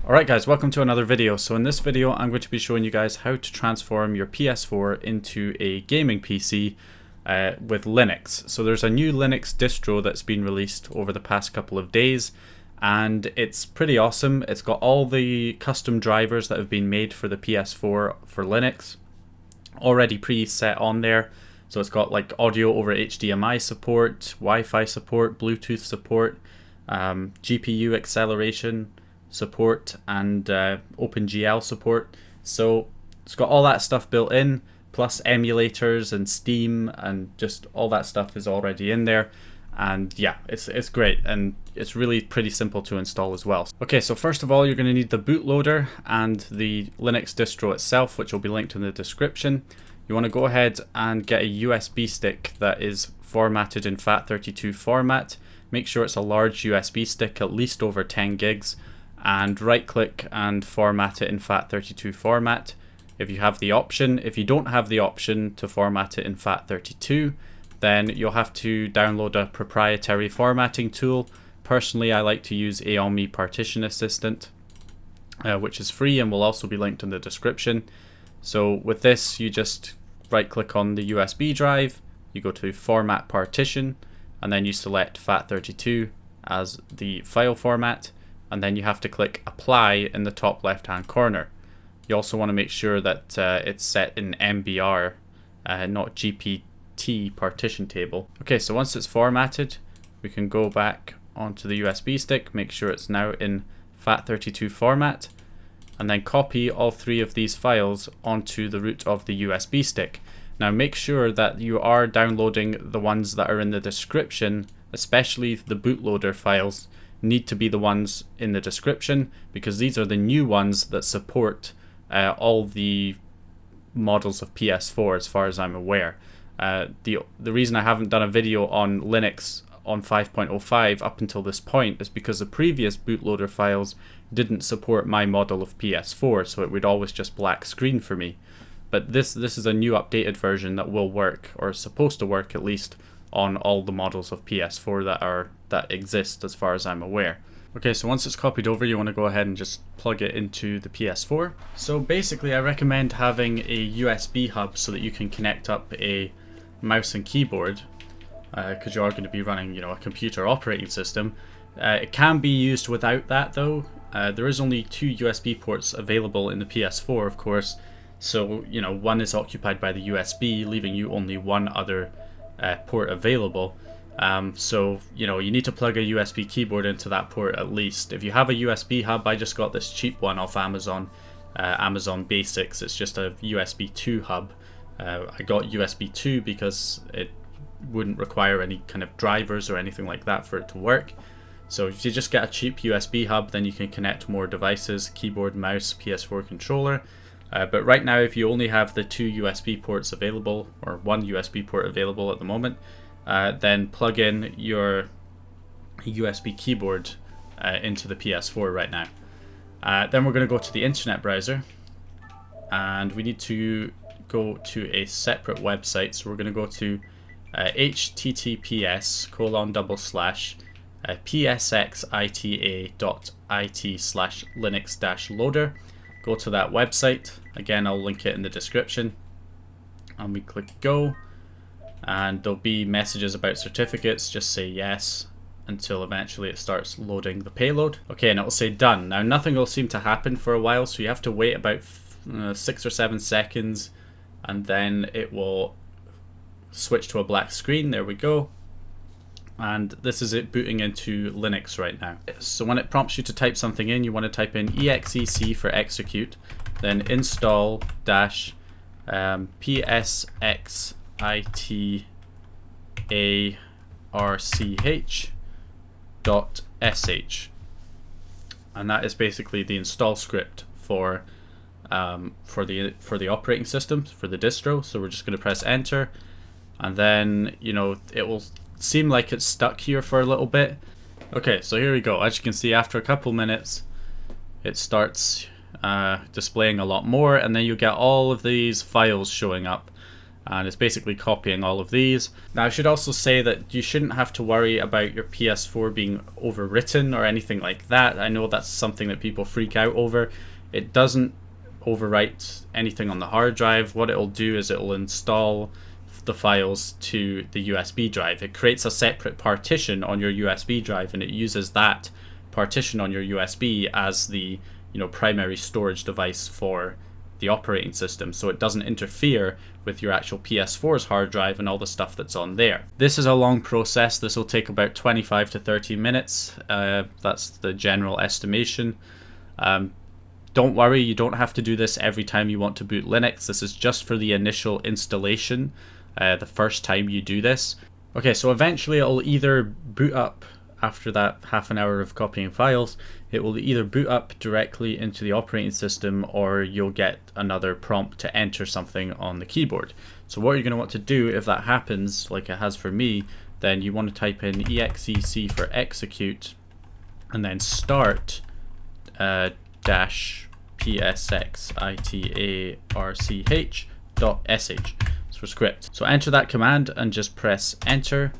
Alright guys, welcome to another video. So in this video I'm going to be showing you guys how to transform your PS4 into a gaming PC with Linux. So there's a new Linux distro that's been released over the past couple of days and it's pretty awesome. It's got all the custom drivers that have been made for the PS4 for Linux already preset on there. So it's got like audio over HDMI support, Wi-Fi support, Bluetooth support, GPU acceleration support, and OpenGL support. So it's got all that stuff built in, plus emulators and Steam, and just all that stuff is already in there. And yeah, it's great, and it's really pretty simple to install as well. Okay, so first of all, you're going to need the bootloader and the Linux distro itself, which will be linked in the description. You want to go ahead and get a USB stick that is formatted in FAT32 format. Make sure it's a large USB stick, at least over 10 gigs, and right click and format it in FAT32 format if you have the option. If you don't have the option to format it in FAT32, then you'll have to download a proprietary formatting tool. Personally, I like to use Aomi Partition Assistant, which is free and will also be linked in the description. So with this, you just right click on the USB drive, you go to Format Partition, and then you select FAT32 as the file format, and then you have to click Apply in the top left hand corner. You also want to make sure that it's set in MBR, not GPT partition table. Okay, so once it's formatted, we can go back onto the USB stick, make sure it's now in FAT32 format, and then copy all three of these files onto the root of the USB stick. Now make sure that you are downloading the ones that are in the description, especially the bootloader files need to be the ones in the description, because these are the new ones that support all the models of PS4 as far as I'm aware. The reason I haven't done a video on Linux on 5.05 up until this point is because the previous bootloader files didn't support my model of PS4, so it would always just black screen for me. But this is a new updated version that will work, or is supposed to work at least, on all the models of PS4 that exist as far as I'm aware. Okay, so once it's copied over, you want to go ahead and just plug it into the PS4. So basically I recommend having a USB hub so that you can connect up a mouse and keyboard, because you are going to be running, a computer operating system. It can be used without that though. There is only 2 USB ports available in the PS4, of course, so one is occupied by the USB, leaving you only one other port available. So you need to plug a USB keyboard into that port at least. If you have a USB hub, I just got this cheap one off Amazon, Amazon Basics. It's just a USB 2 hub. I got USB 2 because it wouldn't require any kind of drivers or anything like that for it to work. So if you just get a cheap USB hub, then you can connect more devices: keyboard, mouse, PS4 controller. But right now, if you only have the 2 USB ports available, or 1 USB port available at the moment, then plug in your USB keyboard into the PS4 right now. Then we're going to go to the internet browser, and we need to go to a separate website. So we're going to go to https://psxita.it/linux-loader. Go to that website. Again, I'll link it in the description. And we click go. And there'll be messages about certificates. Just say yes until eventually it starts loading the payload. Okay, and it'll say done. Now nothing will seem to happen for a while, so you have to wait about 6 or 7 seconds, and then it will switch to a black screen. There we go. And this is it booting into Linux right now. So when it prompts you to type something in, you want to type in exec for execute, then install dash psxitarch.sh, and that is basically the install script for the operating system, for the distro. So we're just going to press enter, and then it will seem like it's stuck here for a little bit. Okay, so here we go. As you can see, after a couple minutes it starts displaying a lot more, and then you get all of these files showing up. and it's basically copying all of these. Now I should also say that you shouldn't have to worry about your PS4 being overwritten or anything like that. I know that's something that people freak out over. It doesn't overwrite anything on the hard drive. What it'll do is it'll install the files to the USB drive. It creates a separate partition on your USB drive, and it uses that partition on your USB as the primary storage device for the operating system, so it doesn't interfere with your actual PS4's hard drive and all the stuff that's on there. This is a long process. This will take about 25 to 30 minutes. That's the general estimation. Don't worry, you don't have to do this every time you want to boot Linux. This is just for the initial installation, the first time you do this. Okay, so eventually it'll either boot up after that half an hour of copying files. It will either boot up directly into the operating system, or you'll get another prompt to enter something on the keyboard. So what you're going to want to do if that happens, like it has for me, then you want to type in exec for execute, and then start dash psxitarch.sh for script. So enter that command and just press enter,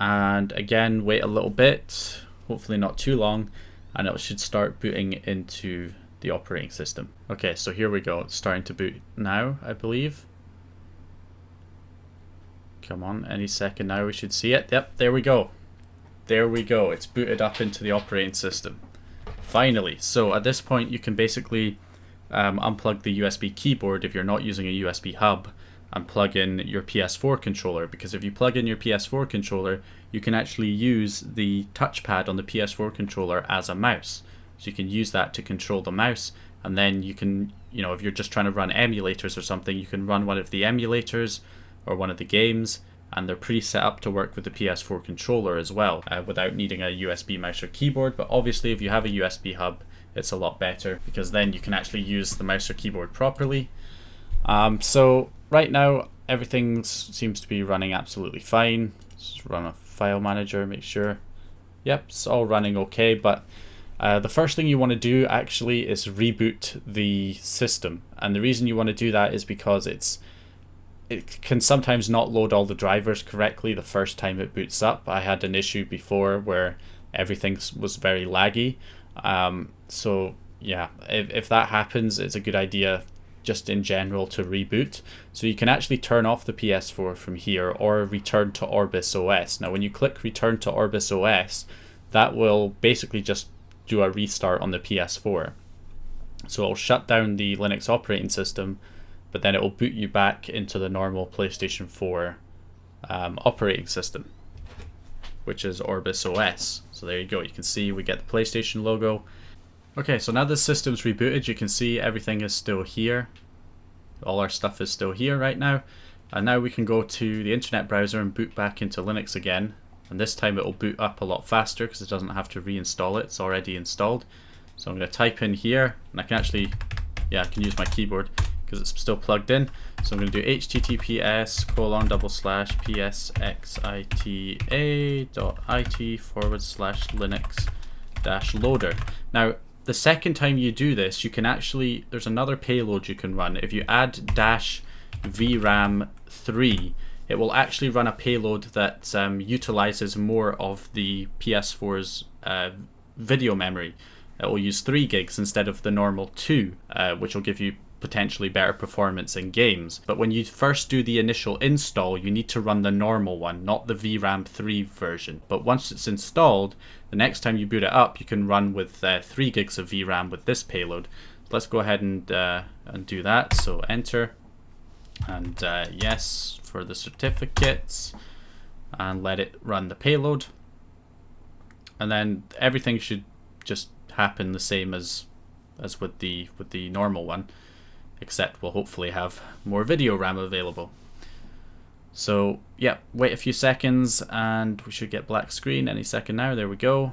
and again wait a little bit, hopefully not too long, and it should start booting into the operating system. Okay, so here we go. It's starting to boot now, I believe. Come on, any second now we should see it. Yep, there we go. There we go. It's booted up into the operating system. Finally. So at this point you can basically unplug the USB keyboard if you're not using a USB hub, and plug in your PS4 controller, because if you plug in your PS4 controller, you can actually use the touchpad on the PS4 controller as a mouse. So you can use that to control the mouse, and then you can, if you're just trying to run emulators or something, you can run one of the emulators or one of the games, and they're pretty set up to work with the PS4 controller as well, without needing a USB mouse or keyboard. But obviously if you have a USB hub, it's a lot better, because then you can actually use the mouse or keyboard properly. So right now everything seems to be running absolutely fine. Just run a file manager, make sure. Yep, it's all running okay, but the first thing you want to do actually is reboot the system. And the reason you want to do that is because it can sometimes not load all the drivers correctly the first time it boots up. I had an issue before where everything was very laggy. So yeah, if that happens, it's a good idea just in general to reboot. So you can actually turn off the PS4 from here, or return to Orbis OS. Now when you click return to Orbis OS, that will basically just do a restart on the PS4. So it'll shut down the Linux operating system, but then it will boot you back into the normal PlayStation 4 operating system, which is Orbis OS. So there you go, you can see we get the PlayStation logo. Okay, so now the system's rebooted, you can see everything is still here. All our stuff is still here right now. And now we can go to the internet browser and boot back into Linux again. And this time it will boot up a lot faster because it doesn't have to reinstall it, it's already installed. So I'm going to type in here, and I can actually, I can use my keyboard because it's still plugged in. So I'm going to do https://psxitar.it/linux-loader. Now, the second time you do this, you can actually, there's another payload you can run. If you add -vram3, it will actually run a payload that utilizes more of the PS4's video memory. It will use 3 gigs instead of the normal 2, which will give you potentially better performance in games. But when you first do the initial install, you need to run the normal one, not the VRAM3 version. But once it's installed, the next time you boot it up, you can run with 3 gigs of VRAM with this payload. Let's go ahead and do that. So enter, and yes for the certificates, and let it run the payload. And then everything should just happen the same as with the normal one, except we'll hopefully have more video RAM available. So yeah, wait a few seconds and we should get black screen any second now. There we go.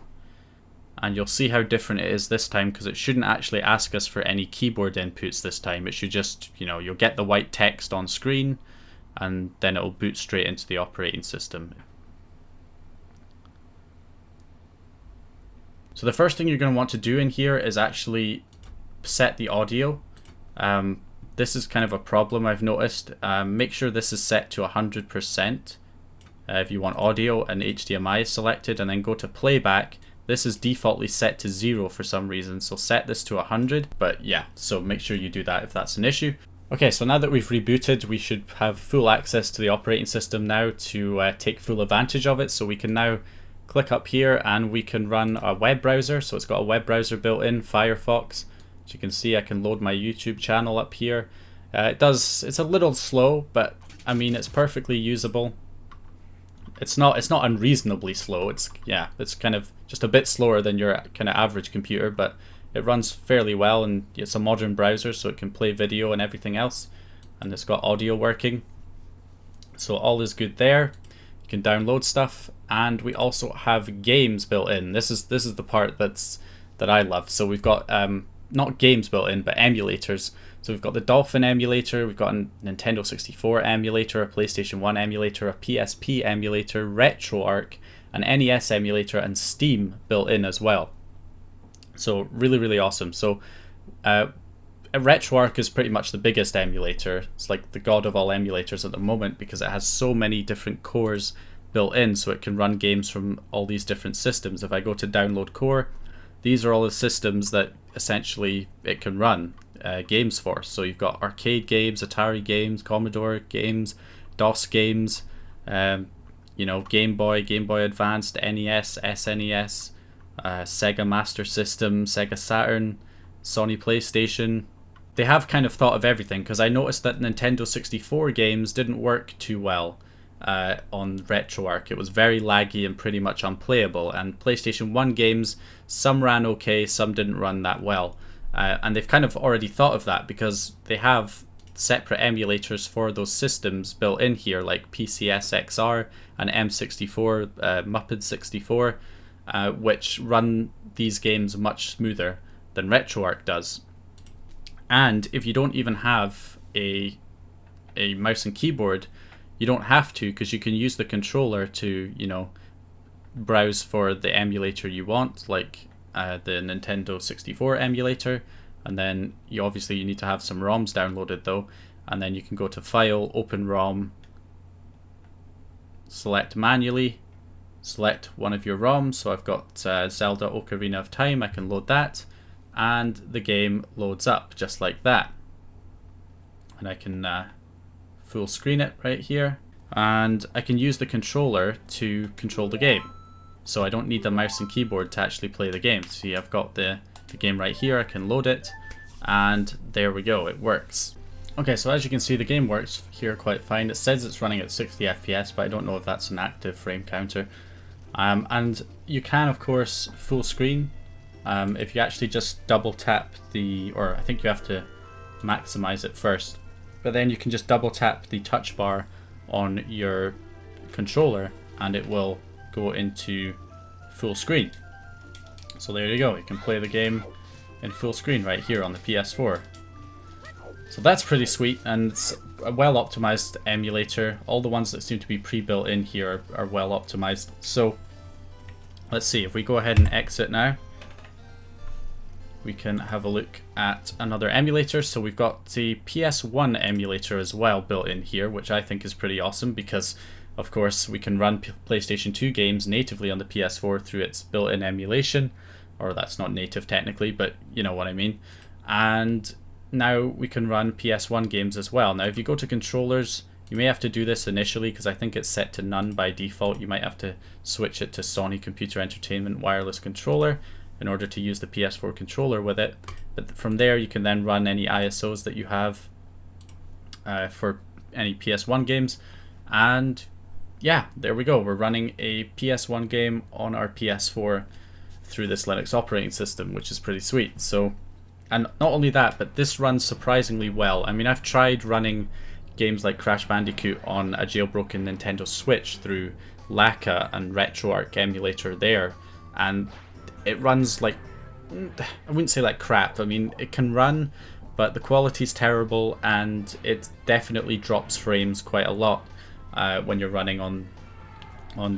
And you'll see how different it is this time, because it shouldn't actually ask us for any keyboard inputs this time. It should just, you'll get the white text on screen, and then it'll boot straight into the operating system. So the first thing you're going to want to do in here is actually set the audio. this is kind of a problem I've noticed. Make sure this is set to 100% if you want audio and HDMI is selected, and then go to playback. This is defaultly set to 0 for some reason, so set this to 100. But yeah, so make sure you do that if that's an issue. Okay, so now that we've rebooted, we should have full access to the operating system now to take full advantage of it. So we can now click up here and we can run a web browser. So it's got a web browser built in, Firefox. As you can see, I can load my YouTube channel up here. It's a little slow, but I mean, it's perfectly usable. It's not unreasonably slow. It's kind of just a bit slower than your kind of average computer, but it runs fairly well, and it's a modern browser, so it can play video and everything else, and it's got audio working, so all is good there. You can download stuff, and we also have games built in. This is the part that I love. So we've got not games built in, but emulators. So we've got the Dolphin emulator, we've got a Nintendo 64 emulator, a PlayStation 1 emulator, a PSP emulator, RetroArch, an NES emulator, and Steam built in as well. So really, really awesome. So RetroArch is pretty much the biggest emulator. It's like the god of all emulators at the moment because it has so many different cores built in, so it can run games from all these different systems. If I go to download core, these are all the systems that essentially it can run games for. So you've got arcade games, Atari games, Commodore games, DOS games, you know, Game Boy Advanced, NES, SNES, Sega Master System, Sega Saturn, Sony PlayStation. They have kind of thought of everything, because I noticed that Nintendo 64 games didn't work too well on RetroArch. It was very laggy and pretty much unplayable, and PlayStation 1 games, some ran okay, some didn't run that well. And they've kind of already thought of that because they have separate emulators for those systems built in here, like psxitarch and M64, Muppet 64, which run these games much smoother than RetroArch does. And if you don't even have a mouse and keyboard, you don't have to, because you can use the controller to, you know, browse for the emulator you want, like the Nintendo 64 emulator. And then you need to have some ROMs downloaded though, and then you can go to File, Open ROM, select manually, select one of your ROMs. So I've got Zelda Ocarina of Time. I can load that, and the game loads up just like that. And I can full screen it right here, and I can use the controller to control the game. So I don't need the mouse and keyboard to actually play the game. See, I've got the game right here. I can load it, and there we go, it works. Okay, so as you can see, the game works here quite fine. It says it's running at 60 FPS, but I don't know if that's an active frame counter. And you can, of course, full screen if you actually just double tap or I think you have to maximize it first, but then you can just double tap the touch bar on your controller and it will go into full screen. So there you go, you can play the game in full screen right here on the PS4. So that's pretty sweet, and it's a well optimized emulator. All the ones that seem to be pre-built in here are well optimized. So let's see, if we go ahead and exit now, we can have a look at another emulator. So we've got the PS1 emulator as well built in here, which I think is pretty awesome because of course we can run PlayStation 2 games natively on the PS4 through its built-in emulation, or that's not native technically, but you know what I mean. And now we can run PS1 games as well. Now if you go to controllers, you may have to do this initially because I think it's set to none by default. You might have to switch it to Sony Computer Entertainment wireless controller in order to use the PS4 controller with it. But from there you can then run any ISOs that you have for any PS1 games. And yeah, there we go. We're running a PS1 game on our PS4 through this Linux operating system, which is pretty sweet. So, and not only that, but this runs surprisingly well. I mean, I've tried running games like Crash Bandicoot on a jailbroken Nintendo Switch through Laka and RetroArch emulator there, and it runs like, I wouldn't say like crap. I mean, it can run, but the quality's terrible, and it definitely drops frames quite a lot when you're running on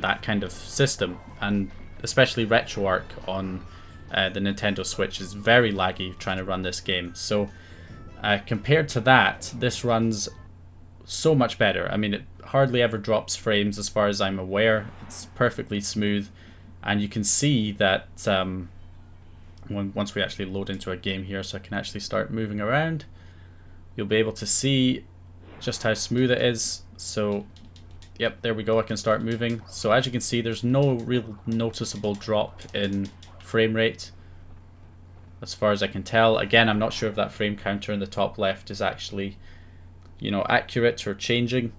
that kind of system. And especially RetroArch on the Nintendo Switch is very laggy trying to run this game. So Compared to that, this runs so much better. I mean, it hardly ever drops frames as far as I'm aware. It's perfectly smooth, and you can see that once we actually load into a game here, so I can actually start moving around, you'll be able to see just how smooth it is. So yep, there we go, I can start moving. So as you can see, there's no real noticeable drop in frame rate as far as I can tell. Again, I'm not sure if that frame counter in the top left is actually, you know, accurate or changing.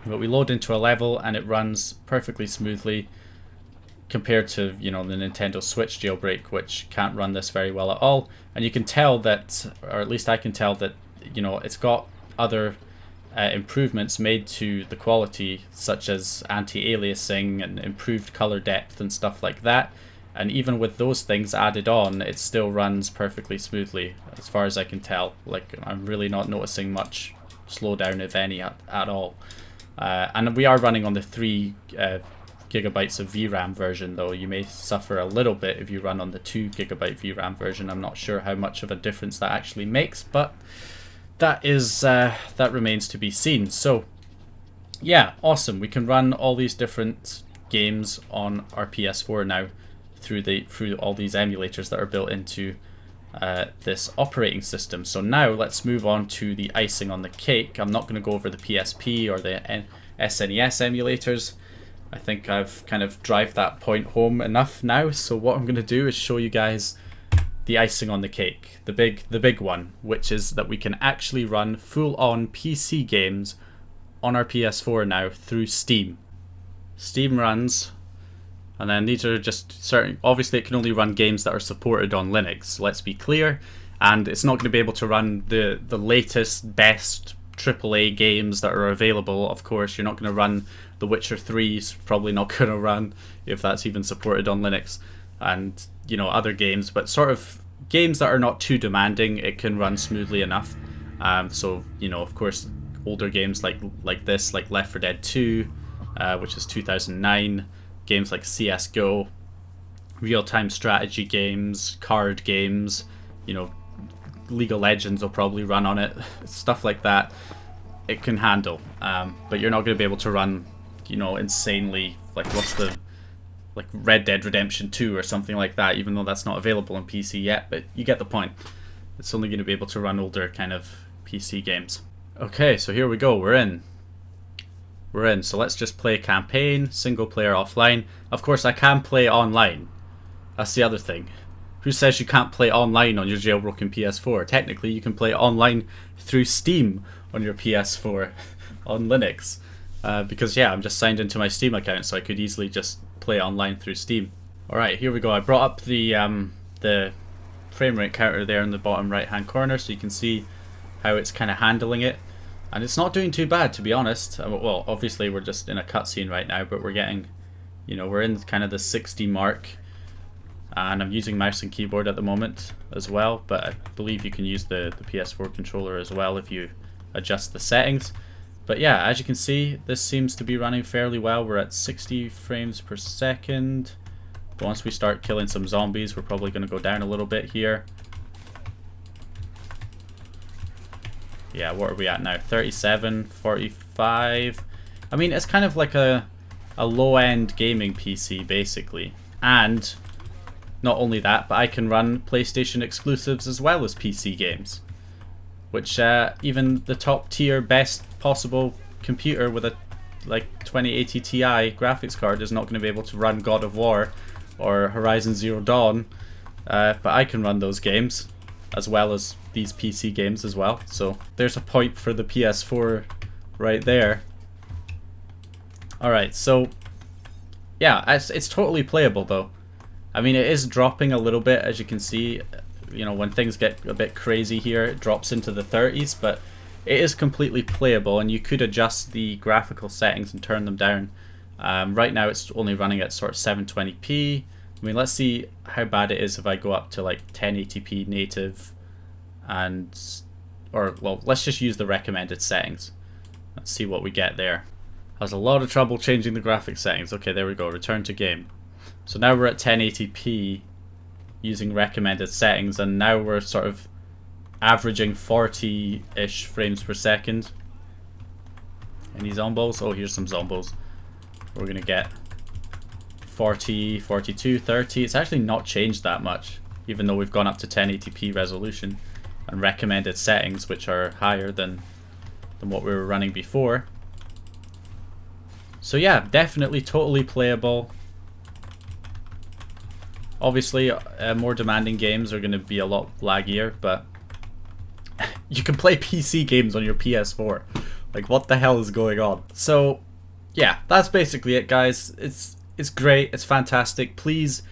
But we load into a level and it runs perfectly smoothly compared to, you know, the Nintendo Switch Jailbreak, which can't run this very well at all. And you can tell that, or at least I can tell that, you know, it's got other improvements made to the quality, such as anti-aliasing and improved color depth and stuff like that. And even with those things added on, it still runs perfectly smoothly, as far as I can tell. Like, I'm really not noticing much slowdown, if any, at all. And we are running on the 3 gigabytes of VRAM version, though. You may suffer a little bit if you run on the 2 gigabyte VRAM version. I'm not sure how much of a difference that actually makes, but that remains to be seen. So yeah, awesome. We can run all these different games on our PS4 now through all these emulators that are built into this operating system. So now let's move on to the icing on the cake. I'm not going to go over the PSP or the SNES emulators. I think I've kind of drive that point home enough now. So what I'm going to do is show you guys the icing on the cake, the big one, which is that we can actually run full-on PC games on our PS4 now through Steam. Steam runs, and then these are just certain, obviously it can only run games that are supported on Linux, let's be clear, and it's not going to be able to run the latest, best AAA games that are available. Of course, you're not going to run The Witcher 3's probably not going to run, if that's even supported on Linux, and, you know, other games, but sort of games that are not too demanding, it can run smoothly enough. So, you know, of course, older games like this, like Left 4 Dead 2, which is 2009, games like CSGO, real-time strategy games, card games, you know, League of Legends will probably run on it, stuff like that, it can handle. But you're not going to be able to run, you know, insanely, like like Red Dead Redemption 2 or something like that, even though that's not available on PC yet, but you get the point. It's only going to be able to run older kind of PC games. Okay, so here we go, we're in. So let's just play campaign, single player offline. Of course I can play online. That's the other thing. Who says you can't play online on your jailbroken PS4? Technically you can play online through Steam on your PS4 on Linux. Because yeah, I'm just signed into my Steam account, so I could easily just play online through Steam. Alright, here we go. I brought up the frame rate counter there in the bottom right hand corner, so you can see how it's kind of handling it. And it's not doing too bad, to be honest. Well, obviously we're just in a cutscene right now, but we're getting, you know, we're in kind of the 60 mark. And I'm using mouse and keyboard at the moment as well, but I believe you can use the PS4 controller as well if you adjust the settings. But yeah, as you can see, this seems to be running fairly well. We're at 60 frames per second. But once we start killing some zombies, we're probably going to go down a little bit here. Yeah, what are we at now? 37, 45. I mean, it's kind of like a low-end gaming PC, basically. And not only that, but I can run PlayStation exclusives as well as PC games. Which even the top tier, best possible computer with a like 2080 Ti graphics card is not going to be able to run God of War or Horizon Zero Dawn. But I can run those games as well as these PC games as well. So there's a point for the PS4 right there. Alright, so yeah, it's totally playable though. I mean, it is dropping a little bit, as you can see. You know, when things get a bit crazy here, it drops into the 30s, but it is completely playable, and you could adjust the graphical settings and turn them down. Right now it's only running at sort of 720p. I mean, let's see how bad it is if I go up to like 1080p native, or well, let's just use the recommended settings. Let's see what we get there. I was a lot of trouble changing the graphics settings. Okay, there we go, return to game. So now we're at 1080p using recommended settings, and now we're sort of averaging 40-ish frames per second. Any zombos? Oh, here's some zombos. We're gonna get 40, 42, 30. It's actually not changed that much, even though we've gone up to 1080p resolution and recommended settings, which are higher than what we were running before. So yeah, definitely totally playable. Obviously, more demanding games are going to be a lot laggier, but you can play PC games on your PS4. Like, what the hell is going on? So yeah, that's basically it, guys. It's great, it's fantastic. Please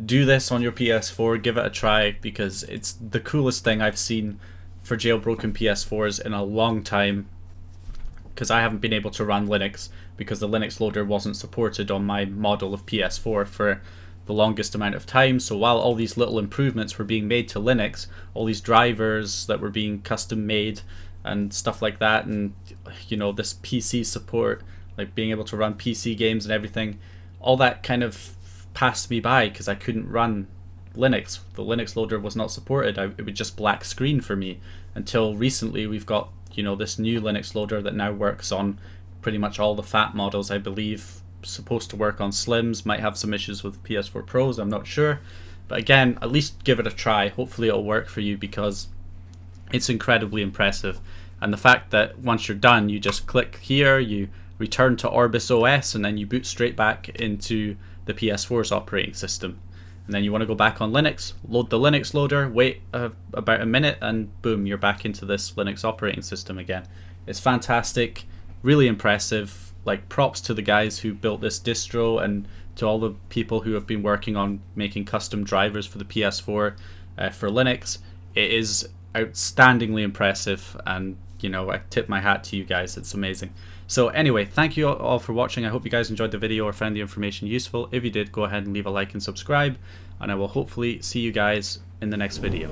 do this on your PS4, give it a try, because it's the coolest thing I've seen for jailbroken PS4s in a long time, because I haven't been able to run Linux because the Linux loader wasn't supported on my model of PS4 for the longest amount of time. So while all these little improvements were being made to Linux, all these drivers that were being custom made and stuff like that, and you know, this PC support, like being able to run PC games and everything, all that kind of passed me by because I couldn't run Linux. The Linux loader was not supported. It would just black screen for me until recently. We've got, you know, this new Linux loader that now works on pretty much all the fat models, I believe. Supposed to work on slims, might have some issues with PS4 Pros, I'm not sure, but again, at least give it a try. Hopefully it'll work for you, because it's incredibly impressive. And the fact that once you're done, you just click here, you return to Orbis OS, and then you boot straight back into the PS4's operating system. And then you want to go back on Linux, load the Linux loader, wait about a minute, and boom, you're back into this Linux operating system again. It's fantastic, really impressive. Like, props to the guys who built this distro, and to all the people who have been working on making custom drivers for the PS4 for Linux. It is outstandingly impressive, and you know, I tip my hat to you guys. It's amazing. So anyway, thank you all for watching. I hope you guys enjoyed the video or found the information useful. If you did, go ahead and leave a like and subscribe, and I will hopefully see you guys in the next video.